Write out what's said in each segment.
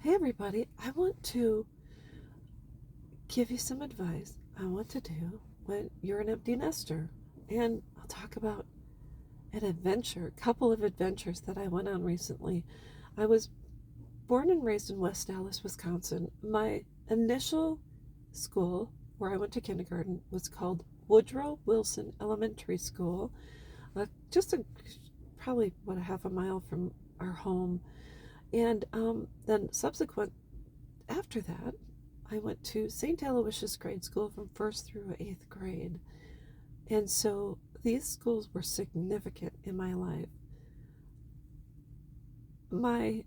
Hey everybody, I want to give you some advice on what to do when you're an empty nester. And I'll talk about a couple of adventures that I went on recently. I was born and raised in West Allis, Wisconsin. My initial school, where I went to kindergarten, was called Woodrow Wilson Elementary School, just probably a half a mile from our home. And then subsequent after that, I went to St. Aloysius grade school from first through eighth grade. And so these schools were significant in my life. My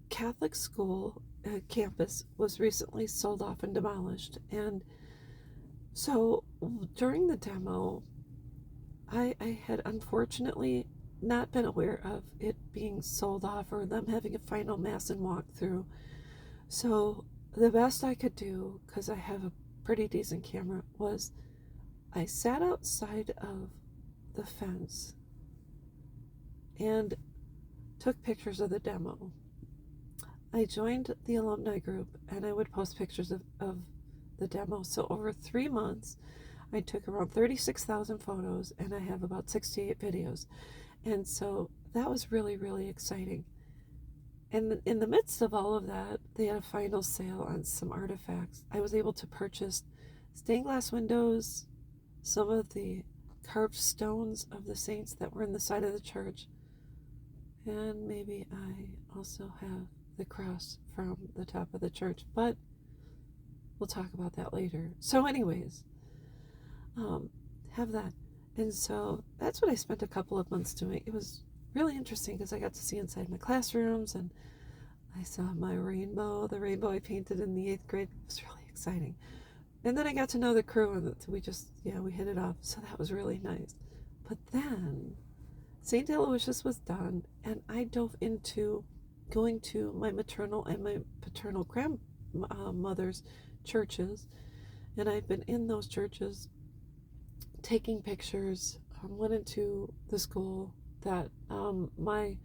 Catholic school campus was recently sold off and demolished. And so during the demo, I had unfortunately not been aware of it being sold off or them having a final mass and walkthrough. So the best I could do, because I have a pretty decent camera, was I sat outside of the fence and took pictures of the demo. I joined the alumni group and I would post pictures of the demo. So over 3 months, I took around 36,000 photos and I have about 68 videos. And so that was really, really exciting. And in the midst of all of that, they had a final sale on some artifacts. I was able to purchase stained glass windows, some of the carved stones of the saints that were in the side of the church, and maybe I also have the cross from the top of the church, but we'll talk about that later. So anyways, have that. And so that's what I spent a couple of months doing. It was really interesting because I got to see inside my classrooms and I saw my rainbow, the rainbow I painted in the 8th grade. It was really exciting. And then I got to know the crew and we hit it off. So that was really nice. But then St. Aloysius was done and I dove into going to my maternal and my paternal grandmother's churches. And I've been in those churches taking pictures. Went into the school that my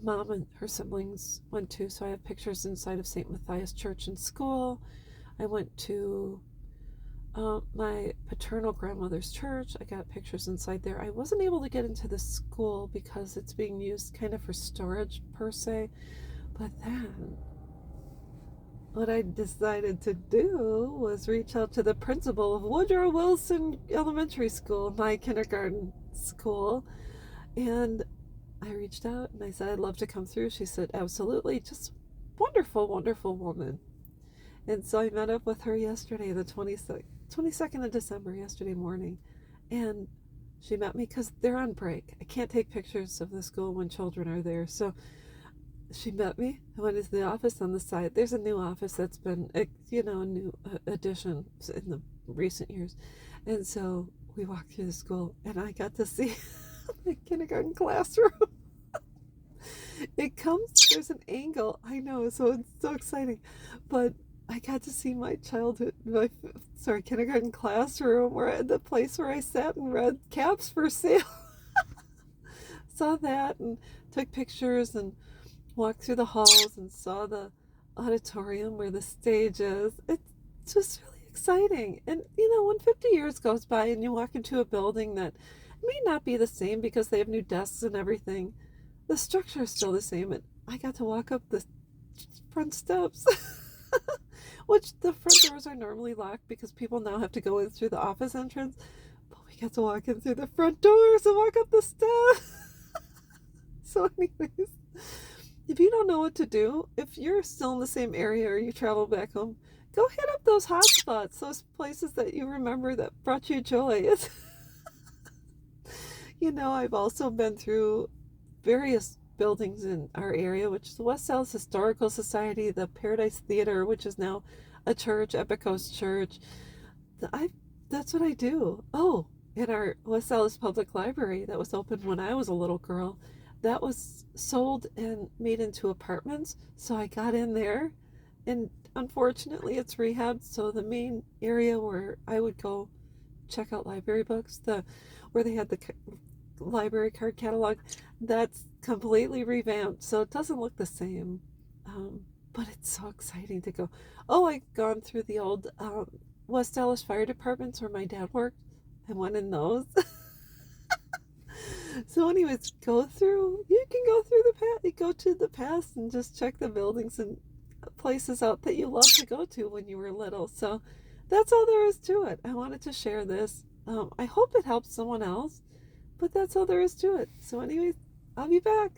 mom and her siblings went to, so I have pictures inside of St. Matthias Church and School. I went to my paternal grandmother's church. I got pictures inside there. I wasn't able to get into the school because it's being used kind of for storage per se, but then what I decided to do was reach out to the principal of Woodrow Wilson Elementary School, my kindergarten school, and I reached out and I said I'd love to come through. She said absolutely. Just wonderful, wonderful woman. And so I met up with her yesterday, the 22nd of December, yesterday morning, and she met me because they're on break. I can't take pictures of the school when children are there, so she met me. I went into the office on the side. There's a new office that's been, a new addition in the recent years. And so we walked through the school and I got to see the kindergarten classroom. There's an angle. I know, so it's so exciting. But I got to see my kindergarten classroom, where the place where I sat and read Caps for Sale. Saw that and took pictures and walked through the halls and saw the auditorium where the stage is. It's just really exciting. And when 50 years goes by and you walk into a building that may not be the same because they have new desks and everything, the structure is still the same. And I got to walk up the front steps, which the front doors are normally locked because people now have to go in through the office entrance. But we got to walk in through the front doors and walk up the steps. So anyways, if you don't know what to do, if you're still in the same area or you travel back home, go hit up those hot spots, those places that you remember that brought you joy. I've also been through various buildings in our area, which is the West Allis Historical Society, the Paradise Theater, which is now a church, Epicos Church. That's what I do. Oh, in our West Allis Public Library that was opened when I was a little girl, that was sold and made into apartments. So I got in there, and unfortunately it's rehabbed. So the main area where I would go check out library books, where they had the library card catalog, that's completely revamped, so it doesn't look the same. But it's so exciting to go. Oh, I've gone through the old West Dallas fire departments where my dad worked. I went in those. So, anyways, go through. You can go through the past. You go to the past and just check the buildings and places out that you loved to go to when you were little. So, that's all there is to it. I wanted to share this. I hope it helps someone else, but that's all there is to it. So, anyways, I'll be back.